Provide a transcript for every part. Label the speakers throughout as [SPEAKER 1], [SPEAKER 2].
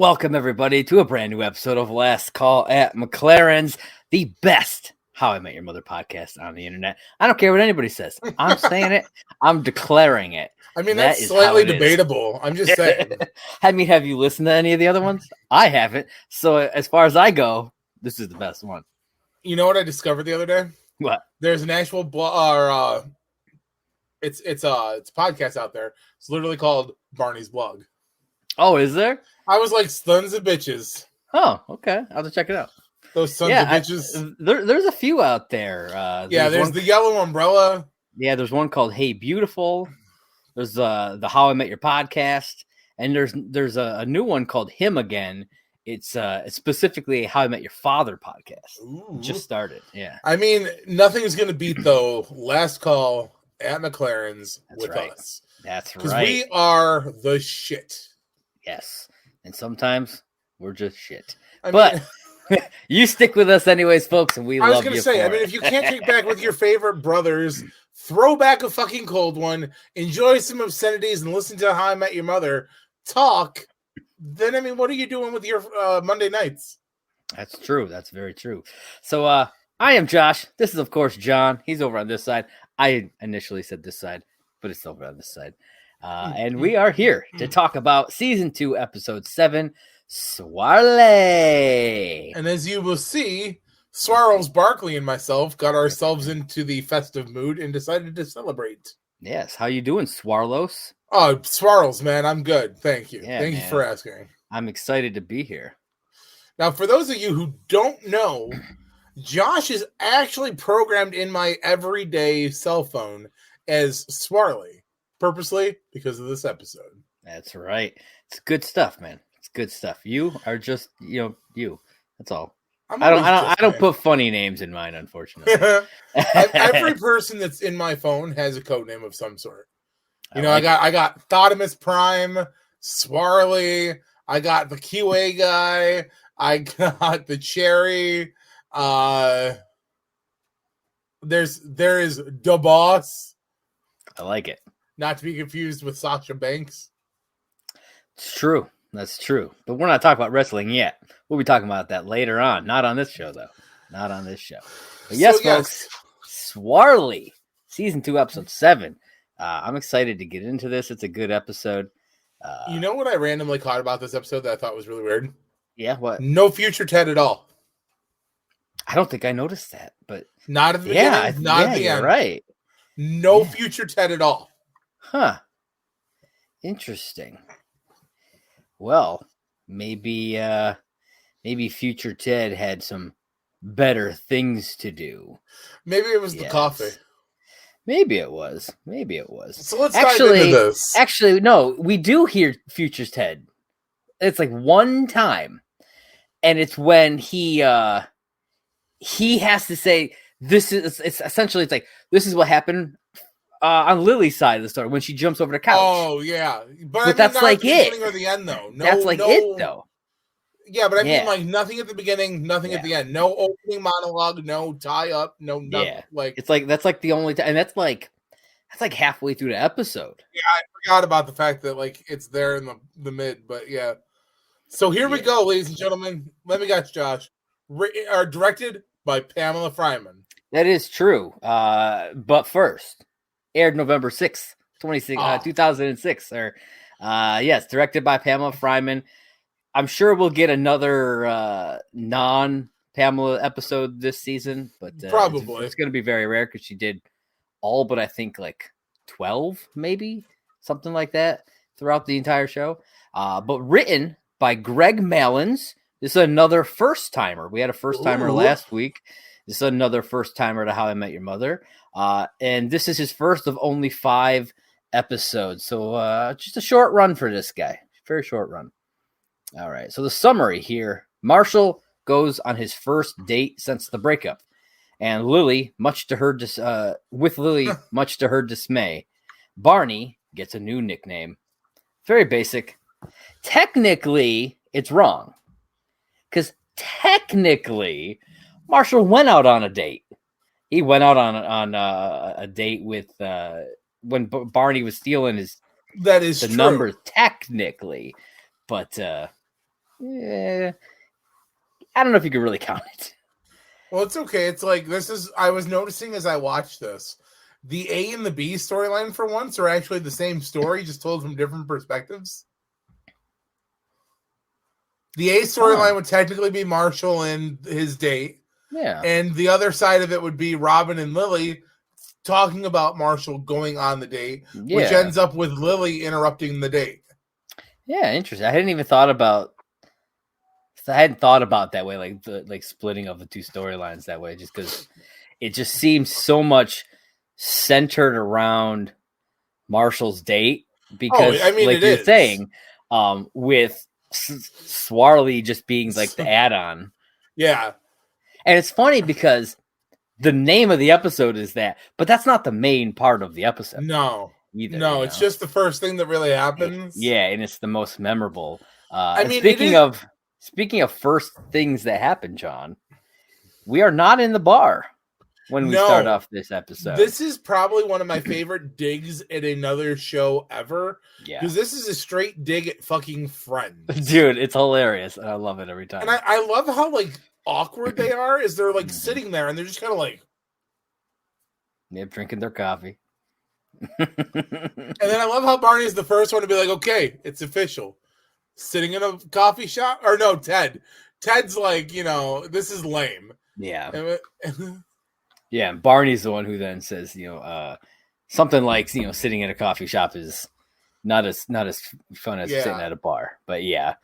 [SPEAKER 1] Welcome, everybody, to a brand new episode of Last Call at McLaren's, the best How I Met Your Mother podcast on the internet. I don't care what anybody says. I'm saying it. I'm declaring it.
[SPEAKER 2] I mean, that's slightly debatable. I'm just saying.
[SPEAKER 1] I mean, have you listened to any of the other ones? I haven't. So as far as I go, this is the best one.
[SPEAKER 2] You know what I discovered the other day?
[SPEAKER 1] What?
[SPEAKER 2] There's an actual blog. It's a podcast out there. It's literally called Barney's Blog.
[SPEAKER 1] Oh, is there?
[SPEAKER 2] I was like, sons of bitches.
[SPEAKER 1] Oh, okay. I'll have to check it out.
[SPEAKER 2] Those sons of bitches.
[SPEAKER 1] There's a few out there.
[SPEAKER 2] There's the Yellow Umbrella.
[SPEAKER 1] Yeah, there's one called Hey Beautiful. There's the How I Met Your podcast, and there's a new one called HIMYM again. It's specifically a How I Met Your Father podcast.
[SPEAKER 2] Ooh.
[SPEAKER 1] Just started. Yeah.
[SPEAKER 2] I mean, nothing's gonna beat though Last Call at McLaren's with us.
[SPEAKER 1] That's right.
[SPEAKER 2] Because we are the shit.
[SPEAKER 1] Yes. And sometimes we're just shit. But you stick with us anyways, folks, and we love you. I was going to say,
[SPEAKER 2] if you can't kick back with your favorite brothers, throw back a fucking cold one, enjoy some obscenities, and listen to How I Met Your Mother talk, then, what are you doing with your Monday nights?
[SPEAKER 1] That's true. That's very true. So I am Josh. This is, of course, John. He's over on this side. I initially said this side, but it's over on this side. And we are here to talk about Season 2, Episode 7, Swarley.
[SPEAKER 2] And as you will see, Swirls, Barkley, and myself got ourselves into the festive mood and decided to celebrate.
[SPEAKER 1] Yes. How you doing, Swarlos?
[SPEAKER 2] Oh, Swirls, man. I'm good. Thank you.
[SPEAKER 1] Yeah,
[SPEAKER 2] Thank you for asking.
[SPEAKER 1] I'm excited to be here.
[SPEAKER 2] Now, for those of you who don't know, Josh is actually programmed in my everyday cell phone as Swarley. Purposely because of this episode.
[SPEAKER 1] That's right. It's good stuff, man. It's good stuff. You are just, you. That's all. I don't put funny names in mine, unfortunately.
[SPEAKER 2] Every person that's in my phone has a code name of some sort. I got Thotimus Prime, Swarley. I got the QA guy. I got the Cherry. There is the boss.
[SPEAKER 1] I like it.
[SPEAKER 2] Not to be confused with Sasha Banks.
[SPEAKER 1] It's true. That's true. But we're not talking about wrestling yet. We'll be talking about that later on. Not on this show, though. Not on this show. But yes, folks, Swarley, Season 2, Episode 7. I'm excited to get into this. It's a good episode.
[SPEAKER 2] You know what I randomly caught about this episode that I thought was really weird?
[SPEAKER 1] Yeah, what?
[SPEAKER 2] No future Ted at all.
[SPEAKER 1] I don't think I noticed that, but...
[SPEAKER 2] Not at the beginning, not at the end.
[SPEAKER 1] Right.
[SPEAKER 2] No future Ted at all.
[SPEAKER 1] Huh. Interesting. Well, maybe future Ted had some better things to do.
[SPEAKER 2] Maybe it was the coffee.
[SPEAKER 1] Maybe it was.
[SPEAKER 2] So let's dive into this.
[SPEAKER 1] Actually, no, we do hear future Ted. It's like one time. And it's when he has to say this is what happened on Lily's side of the story when she jumps over the couch.
[SPEAKER 2] Oh yeah,
[SPEAKER 1] but that's like it.
[SPEAKER 2] Or the end though.
[SPEAKER 1] That's like it though.
[SPEAKER 2] Yeah, but I mean like nothing at the beginning, nothing at the end. No opening monologue, no tie up, no nothing. Yeah. Like
[SPEAKER 1] it's like that's like the only time, and that's like halfway through the episode.
[SPEAKER 2] Yeah, I forgot about the fact that like it's there in the mid, but yeah. So here we go, ladies and gentlemen. Let me guess, Josh. Directed by Pamela Fryman.
[SPEAKER 1] That is true. But first. Aired November 6th, 2006. Yes, directed by Pamela Fryman. I'm sure we'll get another non-Pamela episode this season, but
[SPEAKER 2] probably
[SPEAKER 1] it's going to be very rare because she did all but I think like 12, maybe something like that throughout the entire show. But written by Greg Malins. This is another first timer. We had a first timer last week. This is another first timer to How I Met Your Mother. And this is his first of only 5 episodes. So just a short run for this guy. Very short run. All right. So the summary here. Marshall goes on his first date since the breakup. And Lily, much to her dismay, Barney gets a new nickname. Very basic. Technically, it's wrong. Because technically, Marshall went out on a date. He went out on a date with when Barney was stealing his
[SPEAKER 2] the numbers
[SPEAKER 1] technically, but I don't know if you could really count it.
[SPEAKER 2] Well, it's okay. It's like I was noticing as I watched this, the A and the B storyline for once are actually the same story, just told from different perspectives. The A storyline would technically be Marshall and his date.
[SPEAKER 1] Yeah.
[SPEAKER 2] And the other side of it would be Robin and Lily talking about Marshall going on the date, which ends up with Lily interrupting the date.
[SPEAKER 1] Yeah, interesting. I hadn't thought about that way, like the splitting of the two storylines that way, just because it just seems so much centered around Marshall's date. Because, like you're saying, with Swarley just being like the add-on.
[SPEAKER 2] Yeah.
[SPEAKER 1] And it's funny because the name of the episode is that, but that's not the main part of the episode.
[SPEAKER 2] No.
[SPEAKER 1] Either,
[SPEAKER 2] no, it's just the first thing that really happens.
[SPEAKER 1] Yeah, and it's the most memorable. Speaking of first things that happen, John, we are not in the bar when we start off this episode.
[SPEAKER 2] This is probably one of my favorite digs at another show ever.
[SPEAKER 1] Yeah.
[SPEAKER 2] Because this is a straight dig at fucking Friends.
[SPEAKER 1] Dude, it's hilarious. And I love it every time.
[SPEAKER 2] And I love how, like, awkward they are is they're, like, sitting there and they're just kind of like...
[SPEAKER 1] Yep, drinking their coffee.
[SPEAKER 2] And then I love how Barney is the first one to be like, okay, it's official. Sitting in a coffee shop? Or no, Ted. Ted's like, you know, this is lame.
[SPEAKER 1] Yeah. Yeah, and Barney's the one who then says, you know, something like, you know, sitting in a coffee shop is not as fun as sitting at a bar. But yeah,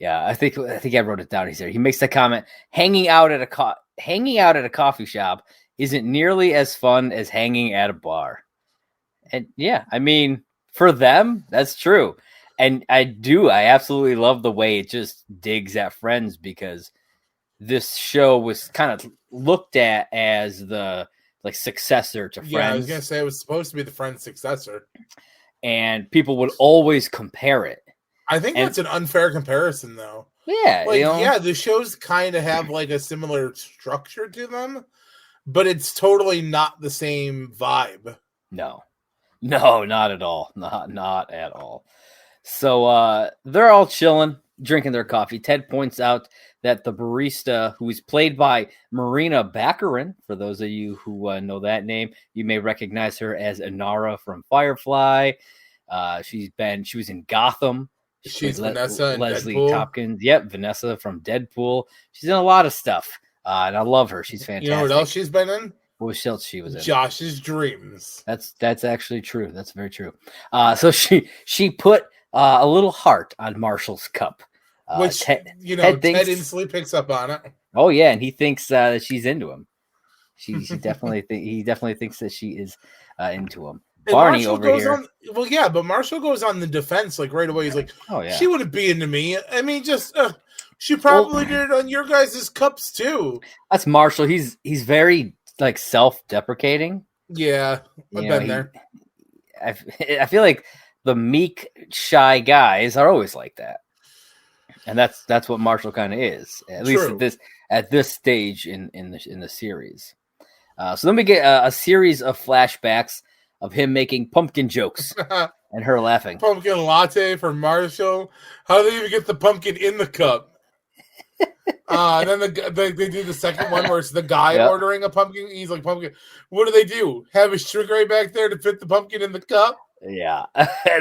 [SPEAKER 1] I think I wrote it down. He makes the comment: hanging out at a coffee shop isn't nearly as fun as hanging at a bar. And yeah, I mean, for them, that's true. And I absolutely love the way it just digs at Friends, because this show was kind of looked at as the like successor to Friends.
[SPEAKER 2] Yeah, I was gonna say it was supposed to be the Friends successor,
[SPEAKER 1] and people would always compare it.
[SPEAKER 2] I think that's an unfair comparison, though.
[SPEAKER 1] Yeah,
[SPEAKER 2] like, you know? The shows kind of have like a similar structure to them, but it's totally not the same vibe.
[SPEAKER 1] No, not at all. Not at all. So they're all chilling, drinking their coffee. Ted points out that the barista, who is played by Marina Baccarin, for those of you who know that name, you may recognize her as Inara from Firefly. She was in Gotham.
[SPEAKER 2] She's Vanessa in
[SPEAKER 1] Leslie
[SPEAKER 2] Deadpool.
[SPEAKER 1] Tompkins. Yep, Vanessa from Deadpool. She's in a lot of stuff, and I love her. She's fantastic.
[SPEAKER 2] You know what else she's been in?
[SPEAKER 1] What else she was in?
[SPEAKER 2] Josh's Dreams.
[SPEAKER 1] That's actually true. That's very true. So she put a little heart on Marshall's cup,
[SPEAKER 2] which Ted instantly picks up on it.
[SPEAKER 1] Oh yeah, and he thinks that she's into him. She definitely he definitely thinks that she is into him.
[SPEAKER 2] And
[SPEAKER 1] Barney
[SPEAKER 2] Marshall
[SPEAKER 1] over here.
[SPEAKER 2] But Marshall goes on the defense like right away. He's like,
[SPEAKER 1] "Oh yeah,
[SPEAKER 2] she wouldn't be into me. I mean, just she probably did it on your guys' cups too."
[SPEAKER 1] That's Marshall. He's very like self-deprecating.
[SPEAKER 2] Yeah, I've been there.
[SPEAKER 1] I feel like the meek, shy guys are always like that, and that's what Marshall kind of is, at least at this stage in the series. So then we get a series of flashbacks of him making pumpkin jokes and her laughing.
[SPEAKER 2] Pumpkin latte for Marshall. How do they even get the pumpkin in the cup? And then they do the second one where it's the guy ordering a pumpkin. He's like, pumpkin. What do they do? Have a shrink ray back there to fit the pumpkin in the cup?
[SPEAKER 1] Yeah.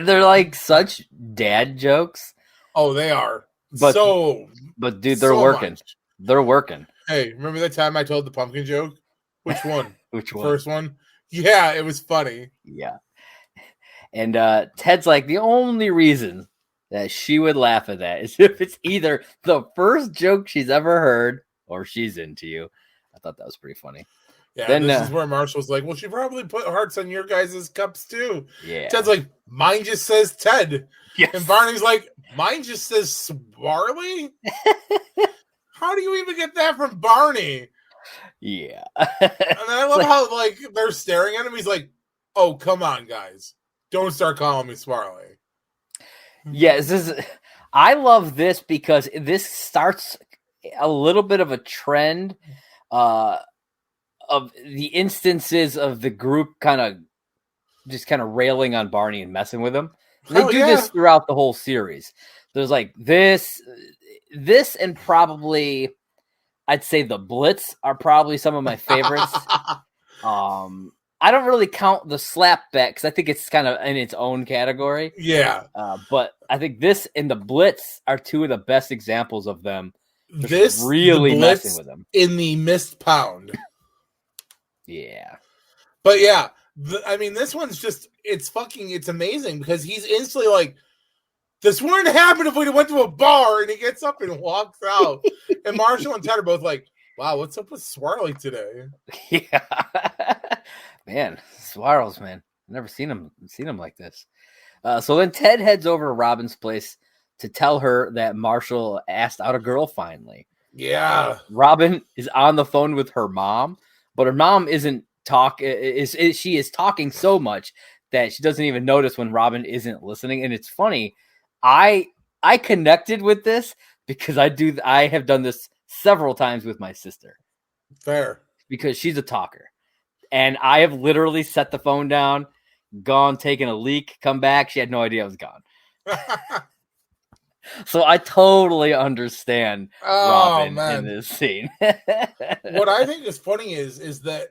[SPEAKER 1] They're like such dad jokes.
[SPEAKER 2] Oh, they are.
[SPEAKER 1] But dude, they're working.
[SPEAKER 2] Much.
[SPEAKER 1] They're working.
[SPEAKER 2] Hey, remember that time I told the pumpkin joke? Which one?
[SPEAKER 1] Which one?
[SPEAKER 2] First one? Yeah, it was funny.
[SPEAKER 1] Yeah. And Ted's like, the only reason that she would laugh at that is if it's either the first joke she's ever heard or she's into you. I thought that was pretty funny.
[SPEAKER 2] Yeah, then, this is where Marshall's like, well, she probably put hearts on your guys' cups too.
[SPEAKER 1] Yeah.
[SPEAKER 2] Ted's like, mine just says Ted.
[SPEAKER 1] Yes.
[SPEAKER 2] And Barney's like, mine just says Swarley? How do you even get that from Barney?
[SPEAKER 1] Yeah.
[SPEAKER 2] And then I love how like they're staring at him. He's like, oh, come on, guys. Don't start calling me Swarley.
[SPEAKER 1] Yes, I love this because this starts a little bit of a trend of the instances of the group kind of railing on Barney and messing with him. They do this throughout the whole series. there's like this and probably I'd say the Blitz are probably some of my favorites. I don't really count the slap bet because I think it's kind of in its own category.
[SPEAKER 2] Yeah.
[SPEAKER 1] But I think this and the Blitz are two of the best examples of them.
[SPEAKER 2] This
[SPEAKER 1] really messing with them
[SPEAKER 2] in the missed pound.
[SPEAKER 1] Yeah.
[SPEAKER 2] But yeah, this one's just, it's amazing because he's instantly like, this wouldn't happen if we went to a bar, and he gets up and walks out. And Marshall and Ted are both like, wow, what's up with Swarley today?
[SPEAKER 1] Yeah. Man, Swarls, man. I've never seen him like this. So then Ted heads over to Robin's place to tell her that Marshall asked out a girl finally.
[SPEAKER 2] Yeah.
[SPEAKER 1] Robin is on the phone with her mom, but her mom isn't she is talking so much that she doesn't even notice when Robin isn't listening. And it's funny. I connected with this because I have done this several times with my sister.
[SPEAKER 2] Fair.
[SPEAKER 1] Because she's a talker. And I have literally set the phone down, gone, taken a leak, come back. She had no idea I was gone. So I totally understand Robin in this scene.
[SPEAKER 2] What I think is funny is that,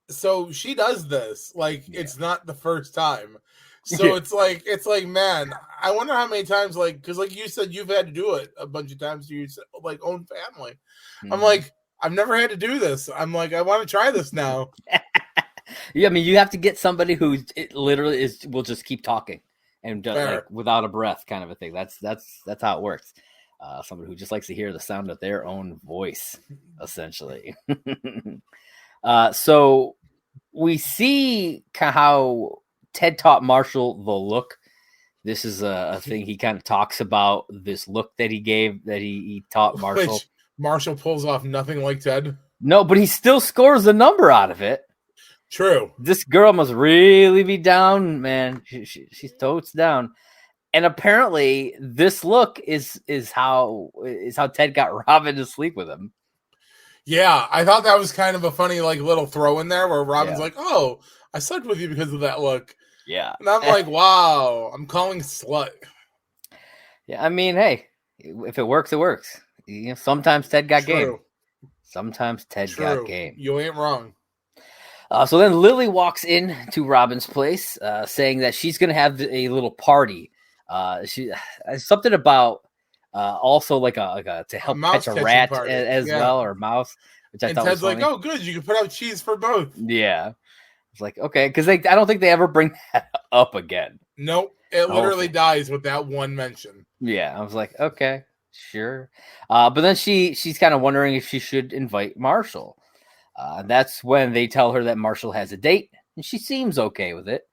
[SPEAKER 2] so she does this, like, it's not the first time. So it's like, man, I wonder how many times, like, because like you said, you've had to do it a bunch of times to your like own family. Mm-hmm. I'm like, I've never had to do this. I'm like, I want to try this now.
[SPEAKER 1] Yeah, I mean, you have to get somebody who literally will just keep talking and just, like, without a breath, kind of a thing. That's how it works. Somebody who just likes to hear the sound of their own voice, essentially. So we see how Ted taught Marshall the look. This is a thing he kind of talks about, this look that he gave, that he taught Marshall.
[SPEAKER 2] Which Marshall pulls off nothing like Ted.
[SPEAKER 1] No, but he still scores the number out of it.
[SPEAKER 2] True.
[SPEAKER 1] This girl must really be down, man. She's totes down. And apparently this look is how Ted got Robin to sleep with him. Yeah,
[SPEAKER 2] I thought that was kind of a funny, like, little throw in there where Robin's like, oh, I slept with you because of that look.
[SPEAKER 1] Yeah.
[SPEAKER 2] And I'm like, wow, I'm calling slut.
[SPEAKER 1] Yeah, I mean, hey, if it works, it works. You know, sometimes Ted got game. Sometimes Ted got game.
[SPEAKER 2] You ain't wrong.
[SPEAKER 1] So then Lily walks in to Robin's place, saying that she's going to have a little party. She something about also like a to help catch a rat as well, or a mouse. Which I thought
[SPEAKER 2] Ted's
[SPEAKER 1] was funny.
[SPEAKER 2] Like, oh, good, you can put out cheese for both.
[SPEAKER 1] Yeah, it's like, okay, because I don't think they ever bring that up again.
[SPEAKER 2] Nope, it literally dies with that one mention.
[SPEAKER 1] Yeah, I was like, okay, sure. But then she's kind of wondering if she should invite Marshall. That's when they tell her that Marshall has a date, and she seems okay with it.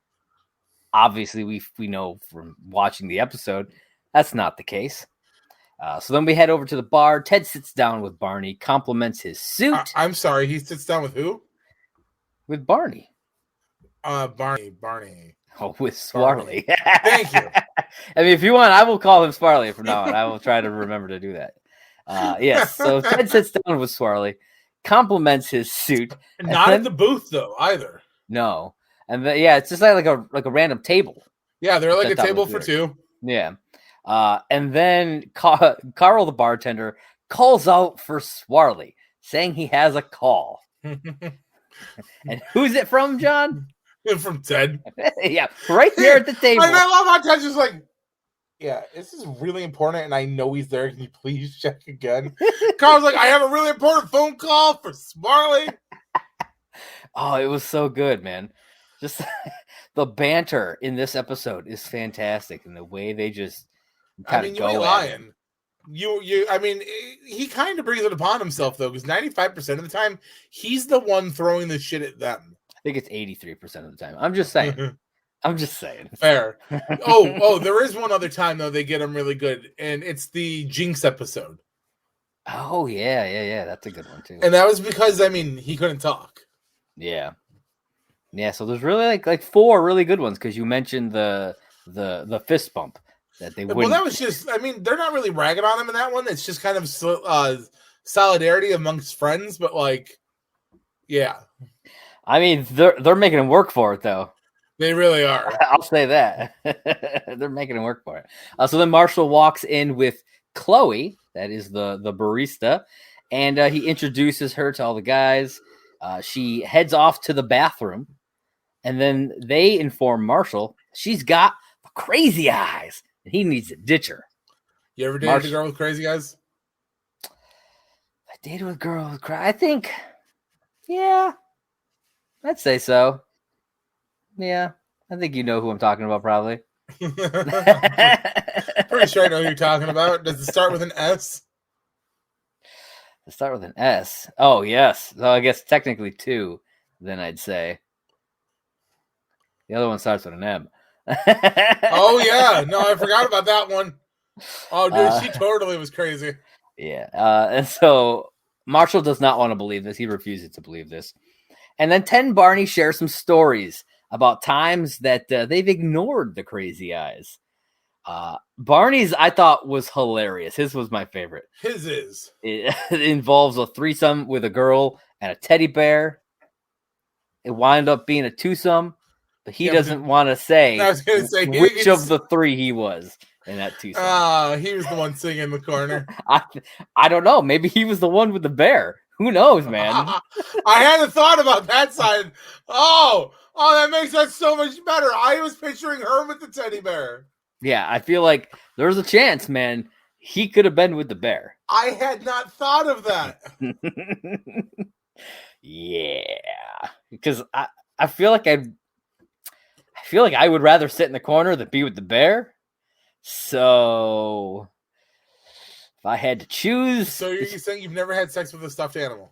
[SPEAKER 1] Obviously, we know from watching the episode that's not the case. So then we head over to the bar. Ted sits down with Barney, compliments his suit.
[SPEAKER 2] I'm sorry, he sits down with who?
[SPEAKER 1] With Barney.
[SPEAKER 2] Barney.
[SPEAKER 1] Oh, with Swarley.
[SPEAKER 2] Thank you.
[SPEAKER 1] I mean, if you want, I will call him Swarley from now on. I will try to remember to do that. Yes, so Ted sits down with Swarley, compliments his suit.
[SPEAKER 2] Not at the booth though, either.
[SPEAKER 1] No, and it's just like a random table.
[SPEAKER 2] Yeah, they're like a table for two.
[SPEAKER 1] Yeah, and then Carl, the bartender, calls out for Swarley, saying he has a call. And who's it from, John?
[SPEAKER 2] From Ted.
[SPEAKER 1] Yeah, right there at the table.
[SPEAKER 2] I love how Ted's just like, yeah, this is really important, and I know he's there. Can you please check again? Carl's like, I have a really important phone call for Swarley.
[SPEAKER 1] Oh, it was so good, man. Just the banter in this episode is fantastic, and the way they just kind of go.
[SPEAKER 2] You ain't lying. I mean, he kind of brings it upon himself though, because 95% of the time he's the one throwing the shit at them.
[SPEAKER 1] I think it's 83% of the time. I'm just saying. I'm just saying.
[SPEAKER 2] Fair. Oh, there is one other time though they get him really good, and it's the Jinx episode.
[SPEAKER 1] Oh yeah. That's a good one too.
[SPEAKER 2] And that was because he couldn't talk.
[SPEAKER 1] Yeah. So there's really like four really good ones because you mentioned the fist bump that they wouldn't.
[SPEAKER 2] Well, that was just. They're not really ragging on him in that one. It's just kind of solidarity amongst friends, but like, yeah.
[SPEAKER 1] They're making him work for it though.
[SPEAKER 2] They really are.
[SPEAKER 1] I'll say that. They're making it work for it. So then Marshall walks in with Chloe, that is the barista, and he introduces her to all the guys. She heads off to the bathroom, and then they inform Marshall she's got crazy eyes, and he needs to ditch her.
[SPEAKER 2] You ever dated a girl with crazy eyes?
[SPEAKER 1] I dated a girl with crazy. I think, yeah, I'd say so. Yeah, I think you know who I'm talking about, probably.
[SPEAKER 2] Pretty sure I know who you're talking about. Does it start with an S?
[SPEAKER 1] It start with an S. Oh, yes. So I guess technically 2, then I'd say. The other one starts with an M.
[SPEAKER 2] Oh, yeah. No, I forgot about that one. Oh, dude, she totally was crazy.
[SPEAKER 1] Yeah. And so Marshall does not want to believe this. He refuses to believe this. And then Ted and Barney share some stories about times that they've ignored the crazy eyes. Barney's, I thought, was hilarious. His was my favorite.
[SPEAKER 2] His is.
[SPEAKER 1] It involves a threesome with a girl and a teddy bear. It wound up being a twosome, but he doesn't want to say which of the 3 he was in that twosome.
[SPEAKER 2] He was the one singing in the corner.
[SPEAKER 1] I don't know. Maybe he was the one with the bear. Who knows, man?
[SPEAKER 2] I hadn't thought about that side. Oh, that makes that so much better. I was picturing her with the teddy bear.
[SPEAKER 1] Yeah, I feel like there's a chance, man. He could have been with the bear.
[SPEAKER 2] I had not thought of that.
[SPEAKER 1] Yeah, because I feel like I would rather sit in the corner than be with the bear. So if I had to choose,
[SPEAKER 2] so you're saying you've never had sex with a stuffed animal?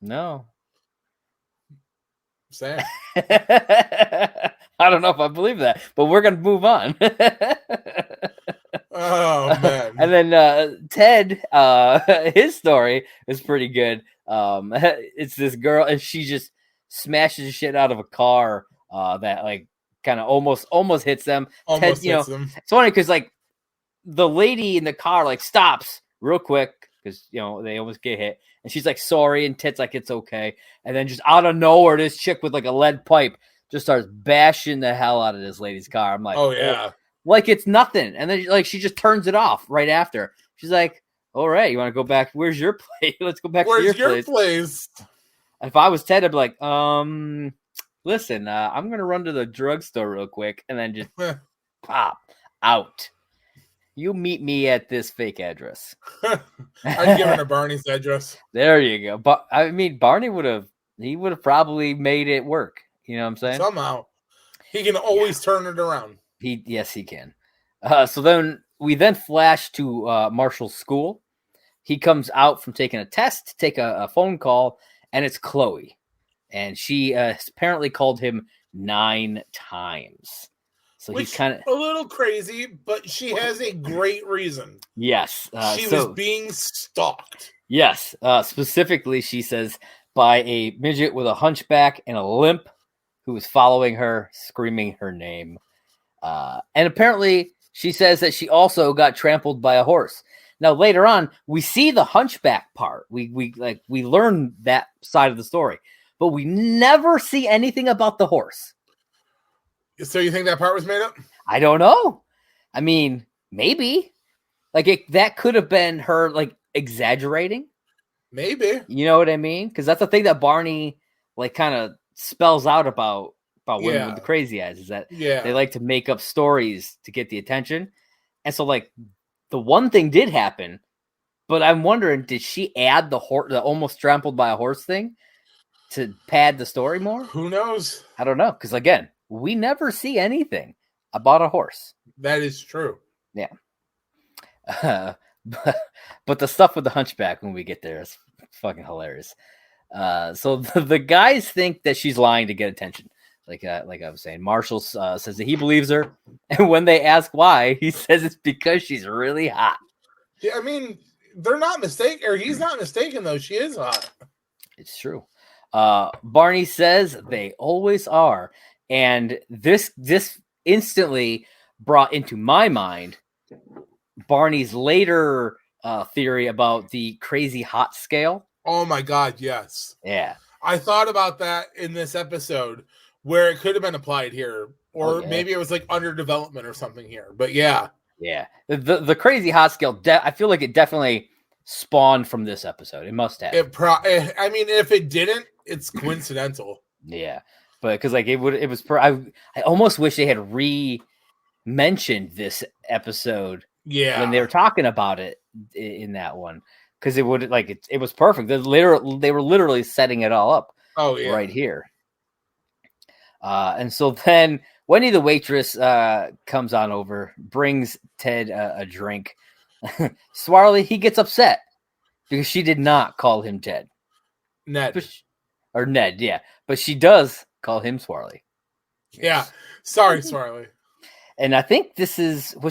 [SPEAKER 1] No.
[SPEAKER 2] Sam.
[SPEAKER 1] I don't know if I believe that, but we're gonna move on.
[SPEAKER 2] Oh man!
[SPEAKER 1] And then Ted, his story is pretty good. It's this girl, and she just smashes the shit out of a car that like kind of almost hits them.
[SPEAKER 2] Almost
[SPEAKER 1] Ted,
[SPEAKER 2] hits them.
[SPEAKER 1] It's funny because like the lady in the car like stops real quick because they almost get hit, and she's like sorry, and Ted's like it's okay, and then just out of nowhere, this chick with like a lead pipe just starts bashing the hell out of this lady's car. I'm like,
[SPEAKER 2] oh yeah.
[SPEAKER 1] Like it's nothing. And then like she just turns it off right after. She's like, all right, you want to go back? Where's your place? Let's go back to your place. If I was Ted, I'd be like, listen, I'm going to run to the drugstore real quick and then just pop out. You meet me at this fake address.
[SPEAKER 2] I'd give her Barney's address.
[SPEAKER 1] There you go. But I mean, Barney would have probably made it work. You know what I'm saying?
[SPEAKER 2] Somehow. He can always turn it around.
[SPEAKER 1] Yes, he can. So then we flash to Marshall's school. He comes out from taking a test to take a phone call, and it's Chloe. And she apparently called him 9 times. So
[SPEAKER 2] Which
[SPEAKER 1] he's kind of
[SPEAKER 2] a little crazy, but she has a great reason.
[SPEAKER 1] Yes.
[SPEAKER 2] She was being stalked.
[SPEAKER 1] Yes. Specifically, she says, by a midget with a hunchback and a limp who was following her, screaming her name. And apparently she says that she also got trampled by a horse. Now later on, we see the hunchback part. We learn that side of the story, but we never see anything about the horse.
[SPEAKER 2] So you think that part was made up?
[SPEAKER 1] I don't know. I mean, maybe that could have been her like exaggerating.
[SPEAKER 2] Maybe.
[SPEAKER 1] You know what I mean? Because that's the thing that Barney like kind of spells out about women with the crazy eyes is that they like to make up stories to get the attention. And so like the one thing did happen, but I'm wondering, did she add the almost trampled by a horse thing to pad the story more?
[SPEAKER 2] Who knows?
[SPEAKER 1] I don't know. Because again, we never see anything about a horse.
[SPEAKER 2] That is true.
[SPEAKER 1] Yeah. But the stuff with the hunchback when we get there is fucking hilarious. So the guys think that she's lying to get attention. Like I was saying, Marshall says that he believes her, and when they ask why, he says it's because she's really hot.
[SPEAKER 2] Yeah, I mean, they're not mistaken, or he's not mistaken though. She is hot.
[SPEAKER 1] It's true. Barney says they always are, and this instantly brought into my mind Barney's later theory about the crazy hot scale.
[SPEAKER 2] Oh my God, yes.
[SPEAKER 1] Yeah.
[SPEAKER 2] I thought about that in this episode where it could have been applied here, or maybe it was like under development or something here. But yeah.
[SPEAKER 1] The crazy hot scale. I feel like it definitely spawned from this episode. It must have.
[SPEAKER 2] I mean, if it didn't, it's coincidental.
[SPEAKER 1] Yeah, but because like I almost wish they had mentioned this episode.
[SPEAKER 2] Yeah,
[SPEAKER 1] when they were talking about it in that one, because it would like it was perfect. They were literally setting it all up.
[SPEAKER 2] Oh yeah,
[SPEAKER 1] right here. And so then Wendy the waitress comes on over, brings Ted a drink. Swarley, he gets upset because she did not call him Ted.
[SPEAKER 2] Ned.
[SPEAKER 1] Or Ned, yeah. But she does call him Swarley.
[SPEAKER 2] Yeah. Sorry, Swarley.
[SPEAKER 1] And I think has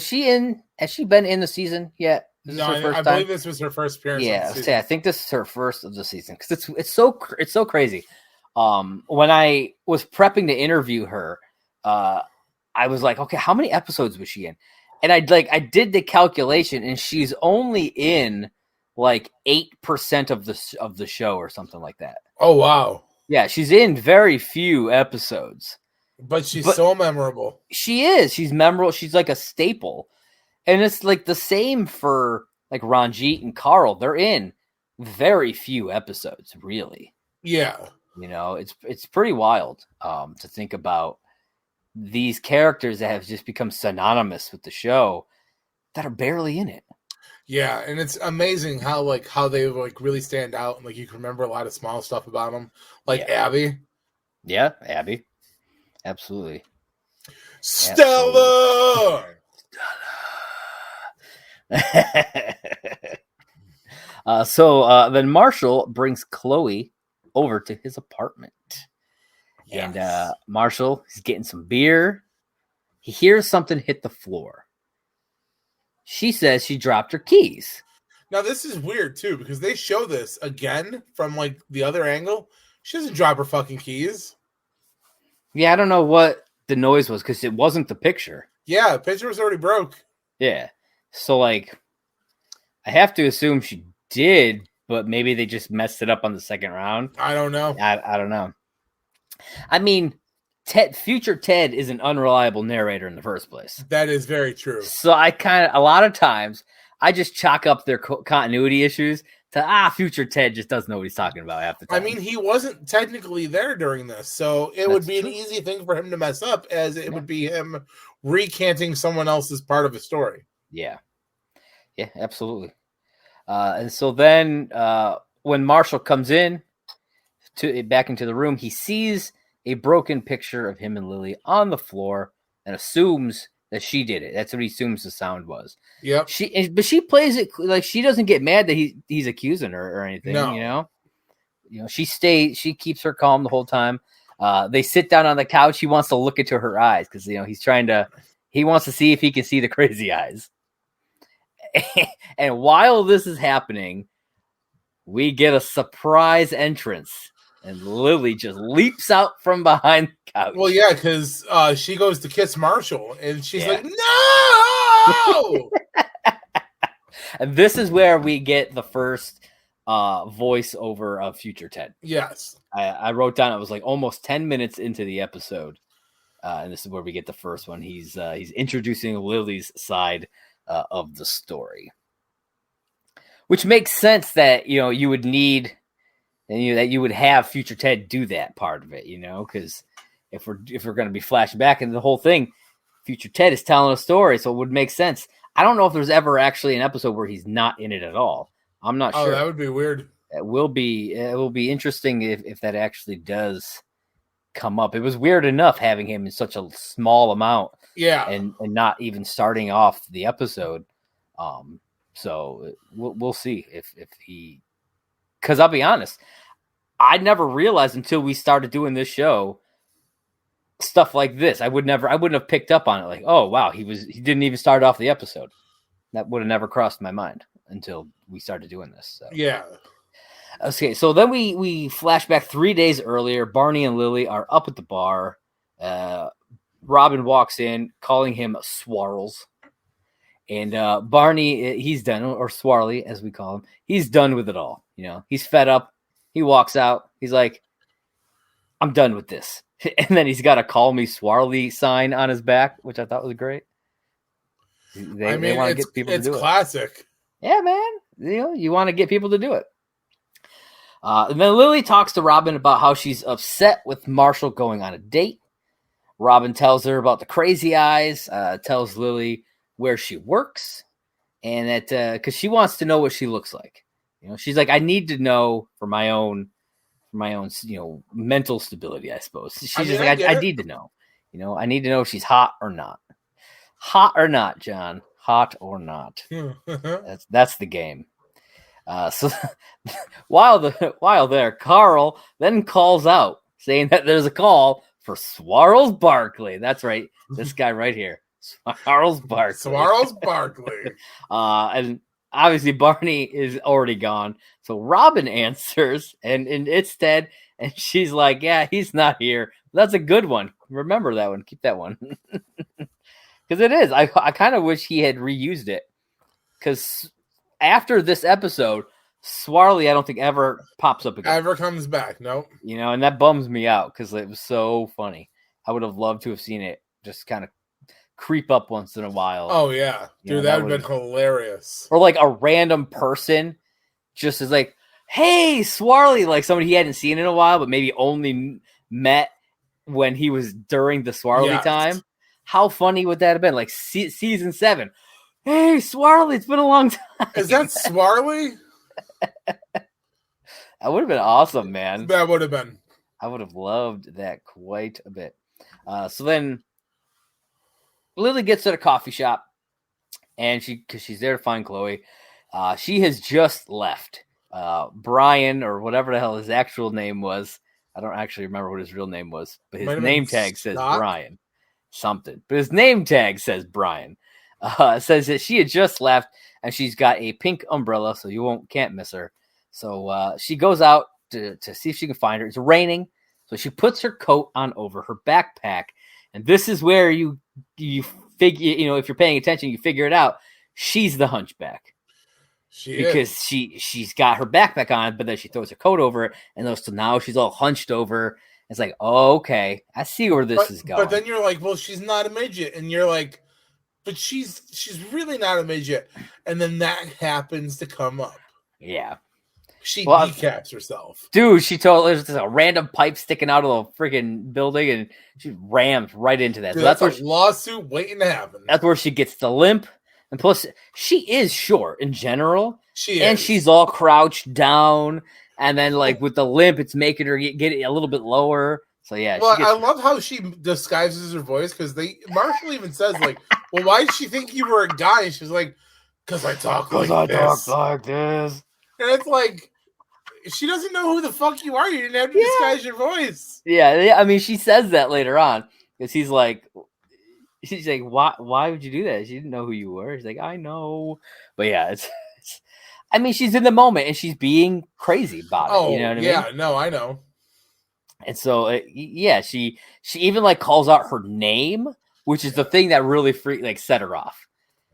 [SPEAKER 1] she been in the season yet?
[SPEAKER 2] No, I believe this was her first appearance.
[SPEAKER 1] Yeah, I think this is her first of the season because it's so crazy. When I was prepping to interview her, I was like, okay, how many episodes was she in? And I did the calculation, and she's only in like 8% of the show or something like that.
[SPEAKER 2] Oh wow!
[SPEAKER 1] Yeah, she's in very few episodes,
[SPEAKER 2] but she's so memorable.
[SPEAKER 1] She is. She's memorable. She's like a staple, and it's like the same for like Ranjit and Carl. They're in very few episodes, really.
[SPEAKER 2] Yeah.
[SPEAKER 1] You know, it's pretty wild to think about these characters that have just become synonymous with the show that are barely in it.
[SPEAKER 2] Yeah, and it's amazing how they really stand out, and like you can remember a lot of small stuff about them, like Abby.
[SPEAKER 1] Yeah, Abby, absolutely.
[SPEAKER 2] Stella.
[SPEAKER 1] So then Marshall brings Chloe over to his apartment. Yes. And Marshall is getting some beer. He hears something hit the floor. She says she dropped her keys.
[SPEAKER 2] Now this is weird too, because they show this again from like the other angle. She doesn't drop her fucking keys.
[SPEAKER 1] Yeah, I don't know what the noise was because it wasn't the picture.
[SPEAKER 2] Yeah, the picture was already broke.
[SPEAKER 1] Yeah. So like I have to assume she did, but maybe they just messed it up on the second round.
[SPEAKER 2] I don't know.
[SPEAKER 1] I don't know. I mean, future Ted is an unreliable narrator in the first place.
[SPEAKER 2] That is very true.
[SPEAKER 1] So a lot of times, I just chalk up their continuity issues to, future Ted just doesn't know what he's talking about half the time.
[SPEAKER 2] I mean, he wasn't technically there during this, so it would be an easy thing for him to mess up, as it would be him recanting someone else's part of a story.
[SPEAKER 1] Yeah. Yeah, absolutely. And so then when Marshall comes in back into the room, he sees a broken picture of him and Lily on the floor and assumes that she did it. That's what he assumes the sound was.
[SPEAKER 2] Yep.
[SPEAKER 1] But she plays it like she doesn't get mad that he's accusing her or anything.
[SPEAKER 2] No.
[SPEAKER 1] You know, she keeps her calm the whole time. They sit down on the couch. He wants to look into her eyes because he wants to see if he can see the crazy eyes. And while this is happening, we get a surprise entrance. And Lily just leaps out from behind the couch.
[SPEAKER 2] Well, yeah, because she goes to kiss Marshall, and she's like, no!
[SPEAKER 1] And this is where we get the first voiceover of future Ted.
[SPEAKER 2] Yes.
[SPEAKER 1] I wrote down it was like almost 10 minutes into the episode. And this is where we get the first one. He's introducing Lily's side of the story. Which makes sense that, you would need... And that you would have future Ted do that part of it, because if we're going to be flashing back into the whole thing, future Ted is telling a story, so it would make sense. I don't know if there's ever actually an episode where he's not in it at all. I'm not sure.
[SPEAKER 2] Oh, that would be weird.
[SPEAKER 1] It will be interesting if that actually does come up. It was weird enough having him in such a small amount, and not even starting off the episode. So we'll see if he. Because I'll be honest, I never realized until we started doing this show stuff like this. I wouldn't have picked up on it. Like, oh wow, he didn't even start off the episode. That would have never crossed my mind until we started doing this. So.
[SPEAKER 2] Yeah.
[SPEAKER 1] Okay, so then we flash back 3 days earlier. Barney and Lily are up at the bar. Robin walks in, calling him Swarls. And Barney, he's done, or Swarley, as we call him. He's done with it all. He's fed up. He walks out. He's like, I'm done with this. And then he's got a "Call Me Swarley" sign on his back, which I thought was great. They want to get people to do
[SPEAKER 2] it. It's classic.
[SPEAKER 1] Yeah, man. You want to get people to do it. And then Lily talks to Robin about how she's upset with Marshall going on a date. Robin tells her about the crazy eyes, tells Lily where she works, and that because she wants to know what she looks like. She's like, I need to know for my own, mental stability, I suppose. She's just like, I need to know. I need to know if she's hot or not. Hot or not, John. Hot or not. That's the game. So while there, Carl then calls out saying that there's a call for Swarles Barkley. That's right. This guy right here. Swarles Barkley.
[SPEAKER 2] Swarles Barkley.
[SPEAKER 1] And obviously Barney is already gone. So Robin answers and it's Ted. And she's like, yeah, he's not here. That's a good one. Remember that one. Keep that one. Because it is. I kind of wish he had reused it. Because after this episode, Swarley, I don't think ever pops up again.
[SPEAKER 2] Ever comes back. Nope.
[SPEAKER 1] And that bums me out because it was so funny. I would have loved to have seen it just kind of creep up once in a while.
[SPEAKER 2] Oh, yeah. Dude, that would have been hilarious.
[SPEAKER 1] Or like a random person just is like, hey, Swarley, like somebody he hadn't seen in a while, but maybe only met when he was during the Swarley time. How funny would that have been? Like season 7. Hey, Swarley, it's been a long time.
[SPEAKER 2] Is that Swarley?
[SPEAKER 1] That would have been awesome, man.
[SPEAKER 2] That would have been.
[SPEAKER 1] I would have loved that quite a bit. So then Lily gets to the coffee shop, and because she's there to find Chloe. She has just left. Brian, or whatever the hell his actual name was. I don't actually remember what his real name was, but his name tag says Brian. Something. But his name tag says Brian. Says that she had just left, and she's got a pink umbrella, so you can't miss her. So she goes out to see if she can find her. It's raining, so she puts her coat on over her backpack. And this is where you figure, if you're paying attention, you figure it out. She's the hunchback. Because she's got her backpack on, but then she throws her coat over it, and so now she's all hunched over. It's like, oh, okay, I see where this is going.
[SPEAKER 2] But then you're like, well, she's not a midget, and you're like, but she's really not a midget, and then that happens to come up.
[SPEAKER 1] Yeah,
[SPEAKER 2] she decaps herself,
[SPEAKER 1] dude. There's a random pipe sticking out of the freaking building, and she rams right into that.
[SPEAKER 2] Dude,
[SPEAKER 1] so that's
[SPEAKER 2] where lawsuit waiting to happen.
[SPEAKER 1] That's where she gets the limp. And plus, she is short in general.
[SPEAKER 2] She is.
[SPEAKER 1] And she's all crouched down. And then, like, with the limp, it's making her get it a little bit lower. So, yeah.
[SPEAKER 2] Well, I love how she disguises her voice because Marshall even says, like, well, why did she think you were a guy? And she's like, because I talk like this. And it's like, she doesn't know who the fuck you are. You didn't have to disguise your voice.
[SPEAKER 1] Yeah. I mean, she says that later on because she's like, why would you do that? She didn't know who you were. She's like, I know. But yeah, I mean, she's in the moment and she's being crazy about it. You know what I mean?
[SPEAKER 2] Yeah, no, I know.
[SPEAKER 1] And so, she even like calls out her name, which is the thing that really set her off.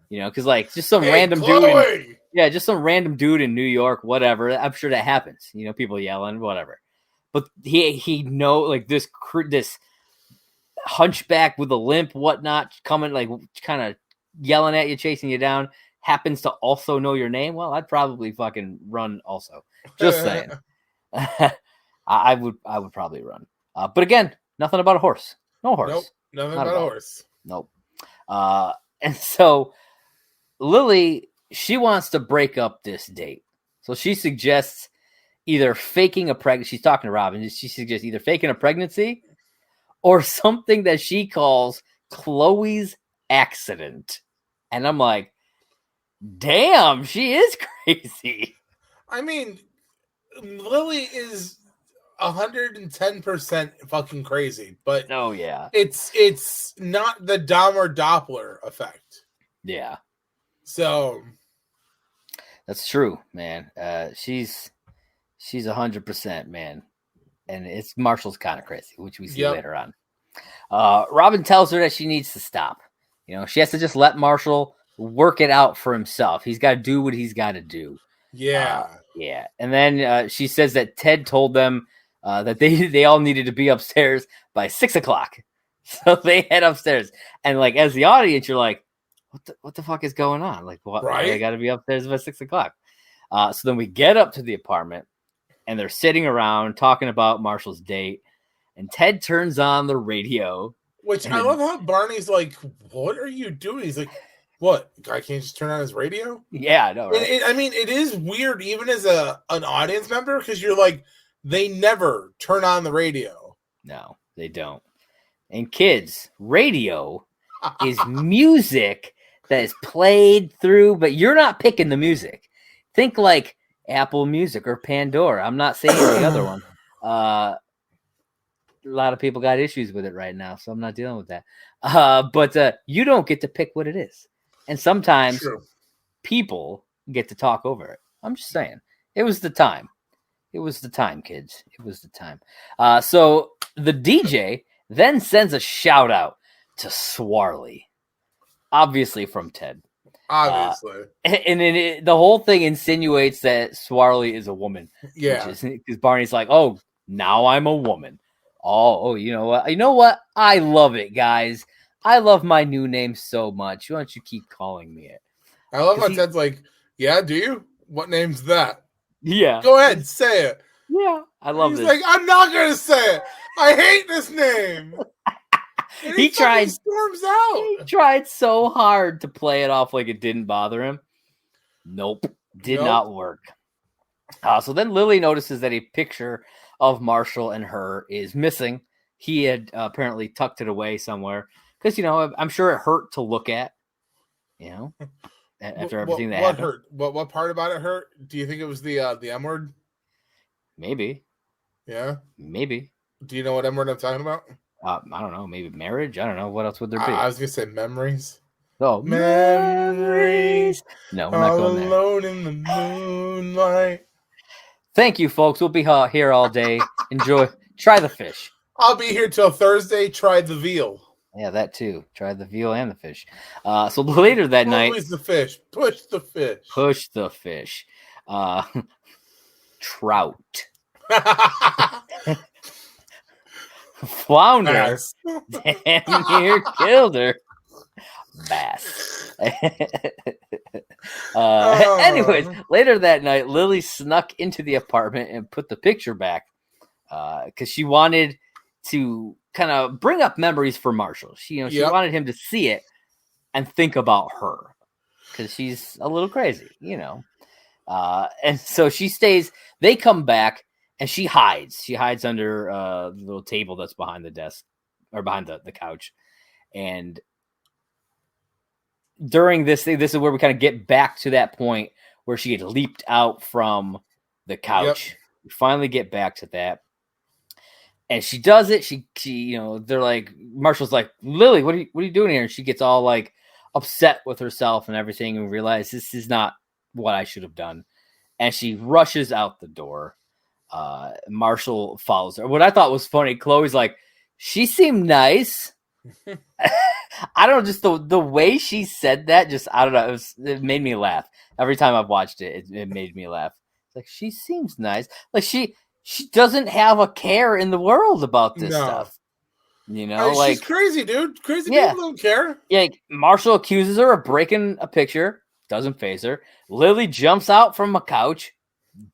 [SPEAKER 1] Because like just some random
[SPEAKER 2] Chloe!
[SPEAKER 1] dude. Just some random dude in New York, whatever. I'm sure that happens. People yelling, whatever. But he like this hunchback with a limp, whatnot, coming like kind of yelling at you, chasing you down, happens to also know your name. Well, I'd probably fucking run also. Just saying. I would probably run. But again, nothing about a horse. No horse.
[SPEAKER 2] Nope. Nothing about a horse.
[SPEAKER 1] Nope. And so Lily, she wants to break up this date. So she suggests either faking a pregnancy. She's talking to Robin. She suggests either faking a pregnancy or something that she calls Chloe's accident. And I'm like, damn, she is crazy.
[SPEAKER 2] I mean, Lily is 110% fucking crazy, but it's not the Dahmer Doppler effect.
[SPEAKER 1] Yeah.
[SPEAKER 2] So
[SPEAKER 1] that's true, man. She's 100%, man. And it's Marshall's kind of crazy, which we see later on. Robin tells her that she needs to stop. She has to just let Marshall work it out for himself. He's got to do what he's got to do.
[SPEAKER 2] Yeah.
[SPEAKER 1] Yeah. And then she says that Ted told them that they all needed to be upstairs by 6 o'clock. So they head upstairs, and like as the audience, you're like, what the fuck is going on? Like, why they got to be upstairs by 6 o'clock? So then we get up to the apartment, and they're sitting around talking about Marshall's date, and Ted turns on the radio.
[SPEAKER 2] Which I love how Barney's like, "What are you doing?" He's like, "What? Guy can't just turn on his radio?"
[SPEAKER 1] Yeah, I know, right?
[SPEAKER 2] I mean, it is weird, even as an audience member, because you're like, they never turn on the radio.
[SPEAKER 1] No, they don't. And kids, radio is music that is played through, but you're not picking the music. Think like Apple Music or Pandora. I'm not saying the other one. A lot of people got issues with it right now, so I'm not dealing with that. But you don't get to pick what it is. And sometimes people get to talk over it. I'm just saying. It was the time. It was the time, kids. It was the time. So the DJ then sends a shout out to Swarley, obviously from Ted.
[SPEAKER 2] Obviously.
[SPEAKER 1] And the whole thing insinuates that Swarley is a woman.
[SPEAKER 2] Yeah.
[SPEAKER 1] Because Barney's like, oh, now I'm a woman. Oh, you know what? You know what? I love it, guys. I love my new name so much. Why don't you keep calling me it?
[SPEAKER 2] I love how Ted's like, yeah, do you? What name's that?
[SPEAKER 1] Yeah.
[SPEAKER 2] Go ahead, say it.
[SPEAKER 1] Yeah, I love
[SPEAKER 2] He's
[SPEAKER 1] this.
[SPEAKER 2] like, I'm not going to say it. I hate this name. And
[SPEAKER 1] he tried.
[SPEAKER 2] Storms out.
[SPEAKER 1] He tried so hard to play it off like it didn't bother him. Nope, did not work. So then Lily notices that a picture of Marshall and her is missing. He had apparently tucked it away somewhere because, you know, I'm sure it hurt to look at, you know, after everything that happened.
[SPEAKER 2] What hurt? What part about it hurt? Do you think it was the M word?
[SPEAKER 1] Maybe.
[SPEAKER 2] Yeah.
[SPEAKER 1] Maybe.
[SPEAKER 2] Do you know what M word I'm talking about?
[SPEAKER 1] I don't know. Maybe marriage. I don't know. What else would there be?
[SPEAKER 2] I was gonna say memories.
[SPEAKER 1] Oh, memories. No, we're not going there.
[SPEAKER 2] Alone in the moonlight.
[SPEAKER 1] Thank you, folks. We'll be here all day. Enjoy. Try the fish.
[SPEAKER 2] I'll be here till Thursday. Try the veal.
[SPEAKER 1] Yeah, that too. Try the veal and the fish. So later that night.
[SPEAKER 2] Always the fish. Push the fish.
[SPEAKER 1] Push the fish. Trout. Flounder.
[SPEAKER 2] Bass.
[SPEAKER 1] Damn near killed her. Bass. Anyways, later that night, Lily snuck into the apartment and put the picture back because she wanted to kind of bring up memories for Marshall. She wanted him to see it and think about her because she's a little crazy, you know. And so she stays. They come back. And she hides. She hides under the little table that's behind the desk or behind the couch. And during this thing, this is where we kind of get back to that point where she had leaped out from the couch. Yep. We finally get back to that. And she does it. She you know, they're like, Marshall's like, Lily, what are you doing here? And she gets all like upset with herself and everything and realizes this is not what I should have done. And she rushes out the door. Marshall follows her. What I thought was funny, Chloe's like, she seemed nice. I don't know, just the way she said that, just I don't know, it made me laugh. Every time I've watched it, it made me laugh. It's like, she seems nice. Like she doesn't have a care in the world about this stuff. You know, like
[SPEAKER 2] she's crazy, dude. Crazy people don't care.
[SPEAKER 1] Yeah, like, Marshall accuses her of breaking a picture, doesn't faze her. Lily jumps out from a couch,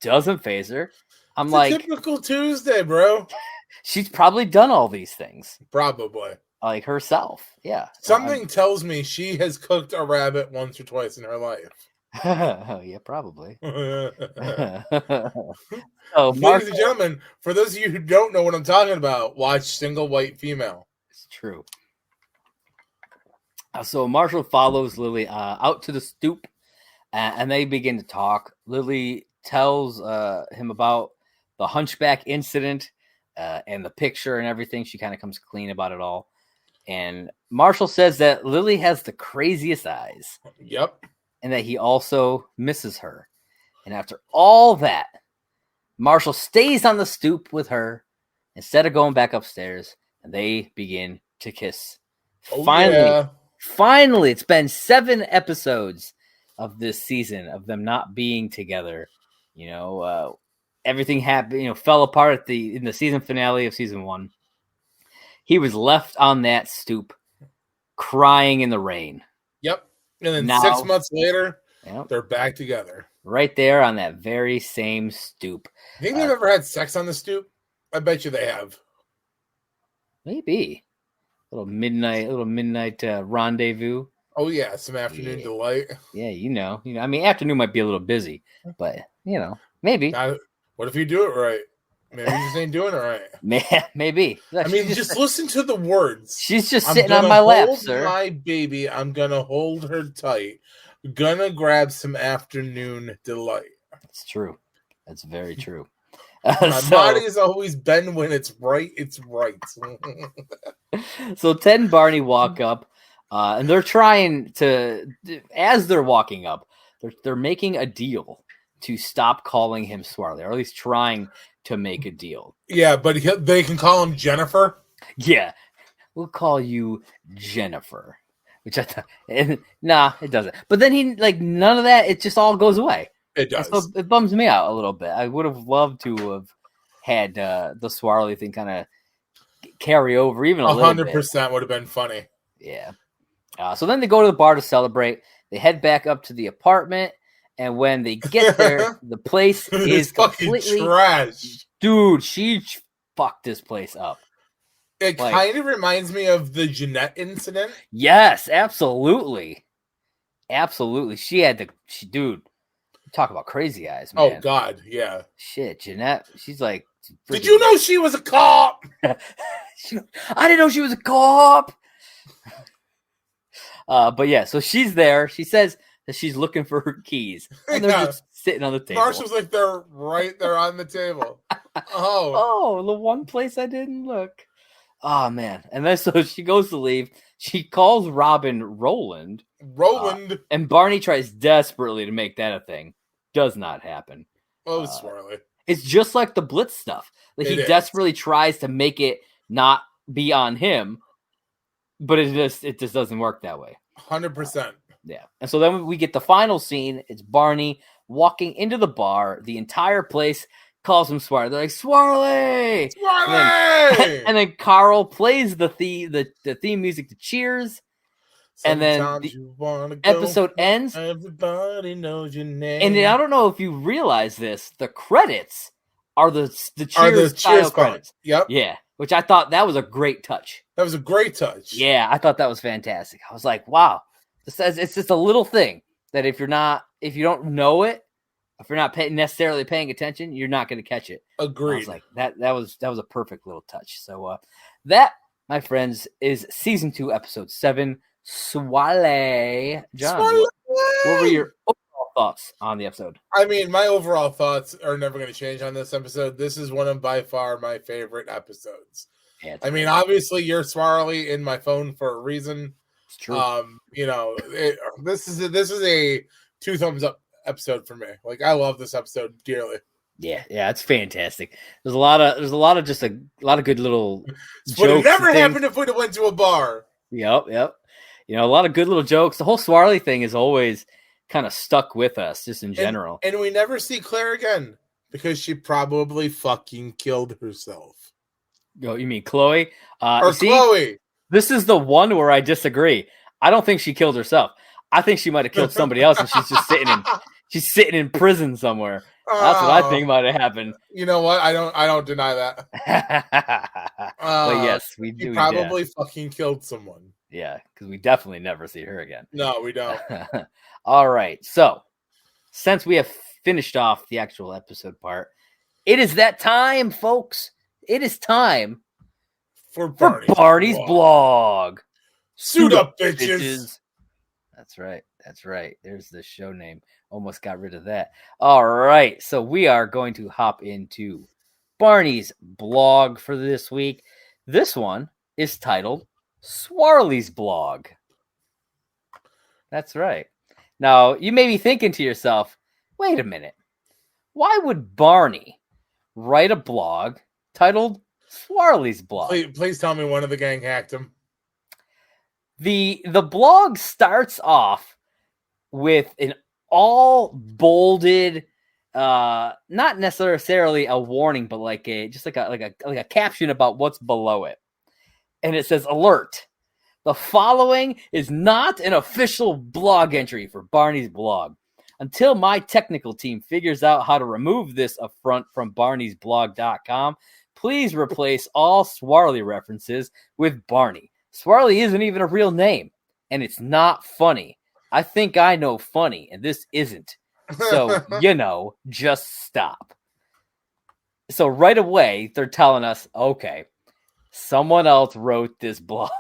[SPEAKER 1] doesn't faze her.
[SPEAKER 2] It's like a typical Tuesday, bro.
[SPEAKER 1] She's probably done all these things.
[SPEAKER 2] Probably.
[SPEAKER 1] Like herself. Yeah.
[SPEAKER 2] Something tells me she has cooked a rabbit once or twice in her life.
[SPEAKER 1] Yeah, probably.
[SPEAKER 2] Ladies and gentlemen, for those of you who don't know what I'm talking about, watch Single White Female.
[SPEAKER 1] It's true. So Marshall follows Lily out to the stoop, and they begin to talk. Lily tells him about the hunchback incident and the picture and everything. She kind of comes clean about it all. And Marshall says that Lily has the craziest eyes.
[SPEAKER 2] Yep.
[SPEAKER 1] And that he also misses her. And after all that, Marshall stays on the stoop with her instead of going back upstairs. And they begin to kiss. Finally, it's been 7 episodes of this season of them not being together. You know, everything happened, fell apart in the season finale of season 1. He was left on that stoop, crying in the rain.
[SPEAKER 2] Yep. And then
[SPEAKER 1] Now,
[SPEAKER 2] 6 months later,
[SPEAKER 1] yep,
[SPEAKER 2] they're back together.
[SPEAKER 1] Right there on that very same stoop.
[SPEAKER 2] Think they've ever had sex on the stoop? I bet you they have.
[SPEAKER 1] Maybe. A little midnight rendezvous.
[SPEAKER 2] Oh yeah, some afternoon delight.
[SPEAKER 1] Yeah, I mean, afternoon might be a little busy, but maybe.
[SPEAKER 2] What if you do it right? Maybe you just ain't doing it right.
[SPEAKER 1] Maybe.
[SPEAKER 2] I mean, just listen to the words.
[SPEAKER 1] She's just sitting on my lap, sir.
[SPEAKER 2] My baby, I'm gonna hold her tight. Gonna grab some afternoon delight.
[SPEAKER 1] That's true. That's very true.
[SPEAKER 2] My body has always been when it's right, it's right.
[SPEAKER 1] So Ted and Barney walk up, and they're trying to, as they're walking up, they're making a deal to stop calling him Swarley, or at least trying to make a deal.
[SPEAKER 2] Yeah, but they can call him Jennifer.
[SPEAKER 1] Yeah, we'll call you Jennifer. Which I thought, nah, it doesn't. But then he none of that. It just all goes away.
[SPEAKER 2] It does.
[SPEAKER 1] So it bums me out a little bit. I would have loved to have had the Swarley thing kind of carry over even a little bit.
[SPEAKER 2] 100% would have been funny.
[SPEAKER 1] Yeah. So then they go to the bar to celebrate. They head back up to the apartment, and when they get there, the place is completely
[SPEAKER 2] trash.
[SPEAKER 1] Dude, she fucked this place up.
[SPEAKER 2] It kind of reminds me of the Jeanette incident.
[SPEAKER 1] Yes, absolutely. Absolutely. Dude, talk about crazy eyes, man.
[SPEAKER 2] Oh, God, yeah.
[SPEAKER 1] Shit, Jeanette, she's like...
[SPEAKER 2] Did you know she was a cop?
[SPEAKER 1] I didn't know she was a cop. But yeah, so she's there. She says that she's looking for her keys. And they're just sitting on the table.
[SPEAKER 2] Marshall's like, they're right there on the table.
[SPEAKER 1] Oh, the one place I didn't look. Oh, man. And then so she goes to leave. She calls Robin Roland. And Barney tries desperately to make that a thing. Does not happen.
[SPEAKER 2] Oh, Swarley.
[SPEAKER 1] It's just like the Blitz stuff. He desperately tries to make it not be on him, but it just doesn't work that way.
[SPEAKER 2] 100%.
[SPEAKER 1] Yeah. And so then we get the final scene. It's Barney walking into the bar. The entire place calls him Swarley. They're like, Swarley!
[SPEAKER 2] Swarley!
[SPEAKER 1] And then Carl plays the theme music to Cheers. And then the episode ends.
[SPEAKER 2] Everybody knows your name.
[SPEAKER 1] And I don't know if you realize this, the credits are the Cheers style credits.
[SPEAKER 2] Yep.
[SPEAKER 1] Yeah. Which I thought that was a great touch.
[SPEAKER 2] That was a great touch.
[SPEAKER 1] Yeah, I thought that was fantastic. I was like, wow. It's just a little thing that if you don't know it, if you're not necessarily paying attention, you're not going to catch it.
[SPEAKER 2] Agreed.
[SPEAKER 1] I was like, that was a perfect little touch. So that, my friends, is season 2, episode 7. Swarley. John, what were your overall thoughts on the episode?
[SPEAKER 2] I mean, my overall thoughts are never going to change on this episode. This is one of by far my favorite episodes. Yeah, I mean, obviously, you're Swarley in my phone for a reason.
[SPEAKER 1] It's true.
[SPEAKER 2] This is a 2 thumbs up episode for me. Like, I love this episode dearly.
[SPEAKER 1] Yeah, it's fantastic. There's a lot of good little jokes.
[SPEAKER 2] Would have never happened if we'd have went to a bar.
[SPEAKER 1] Yep. A lot of good little jokes. The whole Swarley thing is always kind of stuck with us, just in general.
[SPEAKER 2] And we never see Claire again because she probably fucking killed herself.
[SPEAKER 1] Oh, you mean Chloe?
[SPEAKER 2] Chloe.
[SPEAKER 1] This is the one where I disagree. I don't think she killed herself. I think she might have killed somebody else, and she's just sitting in prison somewhere. That's what I think might have happened.
[SPEAKER 2] You know what? I don't deny that.
[SPEAKER 1] But yes, we do.
[SPEAKER 2] She probably fucking killed someone.
[SPEAKER 1] Yeah, because we definitely never see her again.
[SPEAKER 2] No, we don't.
[SPEAKER 1] All right. So, since we have finished off the actual episode part, it is that time, folks. It is time
[SPEAKER 2] for
[SPEAKER 1] Barney's blog.
[SPEAKER 2] Suit up, bitches.
[SPEAKER 1] That's right. There's the show name. Almost got rid of that. All right. So, we are going to hop into Barney's blog for this week. This one is titled Swarley's blog. That's right. Now, you may be thinking to yourself, wait a minute. Why would Barney write a blog titled Swarley's blog?
[SPEAKER 2] Please tell me one of the gang hacked him.
[SPEAKER 1] The blog starts off with an all bolded not necessarily a warning, but like a caption about what's below it. And it says, alert. The following is not an official blog entry for Barney's blog. Until my technical team figures out how to remove this affront from barneysblog.com, please replace all Swarley references with Barney. Swarley isn't even a real name, and it's not funny. I think I know funny, and this isn't. So, just stop. So right away, they're telling us, okay, someone else wrote this blog.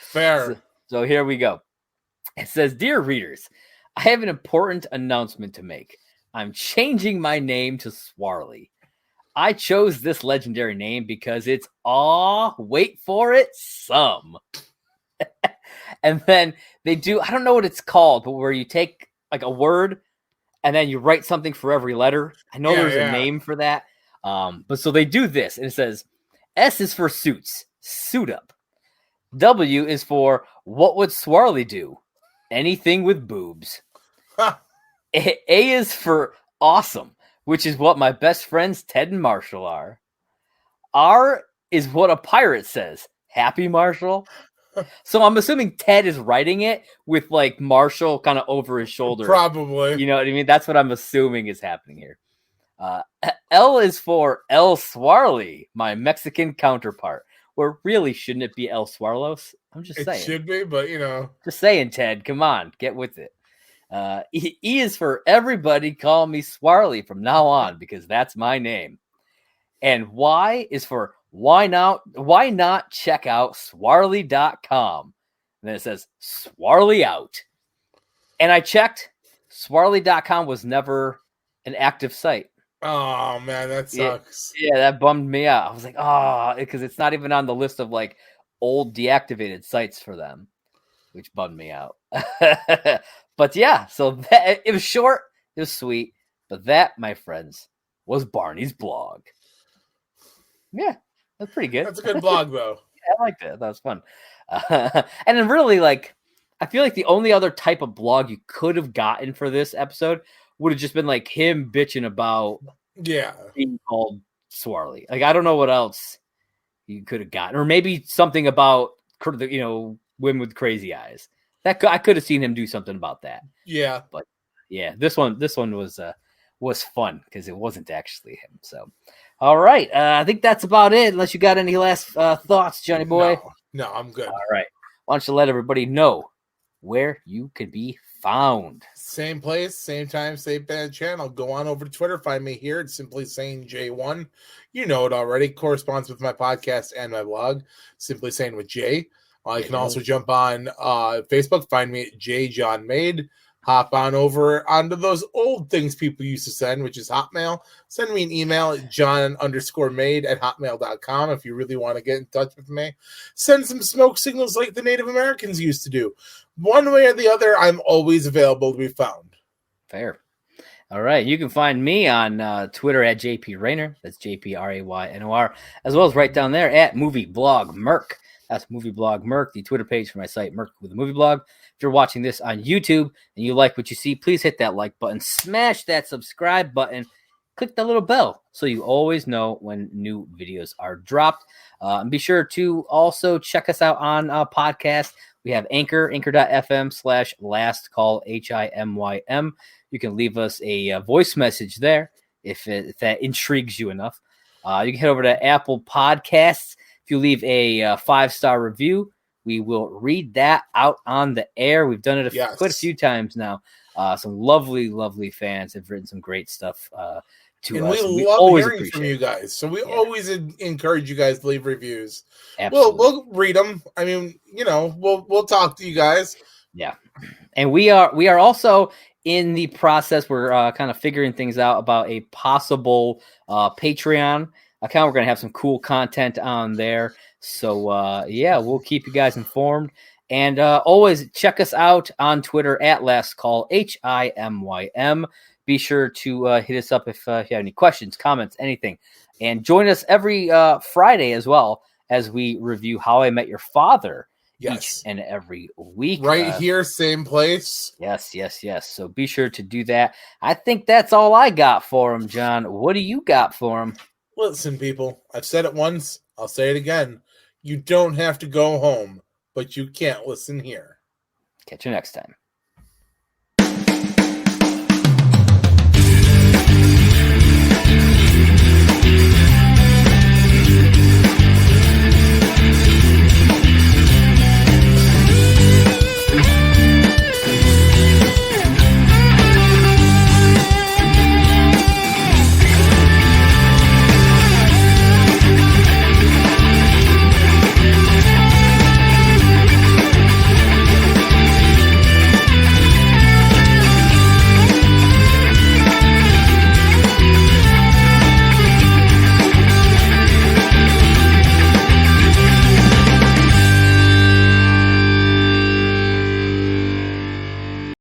[SPEAKER 2] Fair.
[SPEAKER 1] So here we go. It says, Dear readers, I have an important announcement to make. I'm changing my name to Swarley. I chose this legendary name because it's wait for it, some. And then they do, I don't know what it's called, but where you take like a word and then you write something for every letter. I know there's a name for that. But so they do this, and it says, S is for suits, suit up. W is for what would Swarley do? Anything with boobs. A is for awesome, which is what my best friends Ted and Marshall are. R is what a pirate says. Happy, Marshall? So I'm assuming Ted is writing it with like Marshall kind of over his shoulder.
[SPEAKER 2] Probably.
[SPEAKER 1] You know what I mean? That's what I'm assuming is happening here. L is for El Swarley, my Mexican counterpart. Or really, shouldn't it be El Swarlos? I'm just saying.
[SPEAKER 2] It should be, but
[SPEAKER 1] Just saying, Ted. Come on, get with it. E is for everybody call me Swarley from now on because that's my name. And Y is for why not check out Swarley.com. And then it says Swarley out. And I checked, Swarley.com was never an active site.
[SPEAKER 2] Oh man, that sucks.
[SPEAKER 1] Yeah, that bummed me out. I was like, because it's not even on the list of like old deactivated sites for them, which bummed me out. But yeah, so it was short, it was sweet, but that, my friends, was Barney's blog. Yeah, that's pretty good.
[SPEAKER 2] That's a good blog, though.
[SPEAKER 1] Yeah, I liked it. That was fun. And then really, like, I feel like the only other type of blog you could have gotten for this episode would have just been like him bitching about being called Swarley. Like, I don't know what else you could have gotten, or maybe something about women with crazy eyes. That I could have seen him do something about that.
[SPEAKER 2] Yeah,
[SPEAKER 1] but yeah, this one was fun because it wasn't actually him. So, all right, I think that's about it. Unless you got any last thoughts, Johnny boy.
[SPEAKER 2] No, I'm good.
[SPEAKER 1] All right, why don't you let everybody know where you can be found?
[SPEAKER 2] Same place, same time, same bad channel. Go on over to Twitter. Find me here. It's Simply Saying J1. You know it already. Corresponds with my podcast and my blog, Simply Saying with Jay. You can also jump on Facebook. Find me at J John Made. Hop on over onto those old things people used to send, which is Hotmail. Send me an email at john_made@hotmail.com if you really want to get in touch with me. Send some smoke signals like the Native Americans used to do. One way or the other, I'm always available to be found.
[SPEAKER 1] Fair. All right. You can find me on Twitter at JP Raynor. That's JPRAYNOR, as well as right down there at Movie Blog Merc. That's Movie Blog Merc, the Twitter page for my site, Merc with a Movie Blog. If you're watching this on YouTube and you like what you see, please hit that like button, smash that subscribe button, click that little bell so you always know when new videos are dropped. And be sure to also check us out on podcast. We have anchor.fm/last call HIMYM. You can leave us a voice message there if that intrigues you enough. You can head over to Apple Podcasts. If you leave a 5-star review, we will read that out on the air. We've done it quite a few times now. Some lovely, lovely fans have written some great stuff to
[SPEAKER 2] and
[SPEAKER 1] us.
[SPEAKER 2] We love hearing from you guys. So we always encourage you guys to leave reviews.
[SPEAKER 1] Absolutely.
[SPEAKER 2] We'll read them. I mean, we'll talk to you guys.
[SPEAKER 1] Yeah. And we are also in the process. We're kind of figuring things out about a possible Patreon account. We're going to have some cool content on there. So, we'll keep you guys informed. And always check us out on Twitter at Last Call HIMYM. Be sure to hit us up if you have any questions, comments, anything. And join us every Friday as well as we review How I Met Your Father each and every week.
[SPEAKER 2] Right here, same place.
[SPEAKER 1] Yes. So be sure to do that. I think that's all I got for him, John. What do you got for him?
[SPEAKER 2] Listen, people, I've said it once. I'll say it again. You don't have to go home, but you can't listen here.
[SPEAKER 1] Catch you next time.